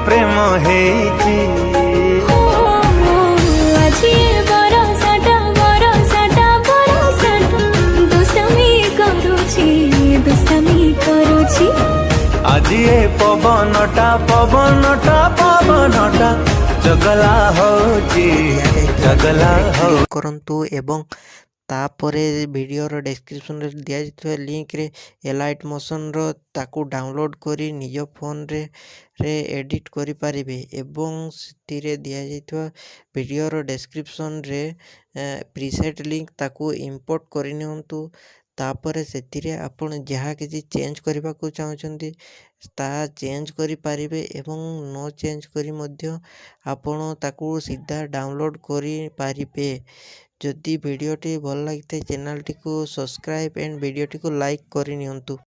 प्रेम हेची আজি বরসাটা বরসাটা বরসাটা দুষ্টামি করুছি আজি ए पवनटा पवनटा पवनटा चगला होची चगला हो କରନ୍ତୁ ଏବଂ ତାପରେ ଭିଡ଼ିଓର ଡେସ୍କ୍ରିପସନ୍ରେ ଦିଆଯାଇଥିବା ଲିଙ୍କରେ ଏଲାଇଟ୍ ମୋସନ୍ର ତାକୁ ଡାଉନଲୋଡ଼୍ କରି ନିଜ ଫୋନ୍ରେ ଏଡ଼ିଟ୍ କରିପାରିବେ ଏବଂ ସେଥିରେ ଦିଆଯାଇଥିବା ଭିଡ଼ିଓର ଡେସ୍କ୍ରିପସନ୍ରେ ପ୍ରିସେଟ୍ ଲିଙ୍କ ତାକୁ ଇମ୍ପୋର୍ଟ କରିନିଅନ୍ତୁ। ତାପରେ ସେଥିରେ ଆପଣ ଯାହା କିଛି ଚେଞ୍ଜ କରିବାକୁ ଚାହୁଁଛନ୍ତି ତାହା ଚେଞ୍ଜ କରିପାରିବେ ଏବଂ ନ ଚେଞ୍ଜ କରି ମଧ୍ୟ ଆପଣ ତାକୁ ସିଧା ଡାଉନଲୋଡ଼୍ କରିପାରିବେ। ଯଦି ଭିଡ଼ିଓଟି ଭଲ ଲାଗିଥାଏ ଚ୍ୟାନେଲଟିକୁ ସବସ୍କ୍ରାଇବ୍ ଏଣ୍ଡ ଭିଡ଼ିଓଟିକୁ ଲାଇକ୍ କରିନିଅନ୍ତୁ।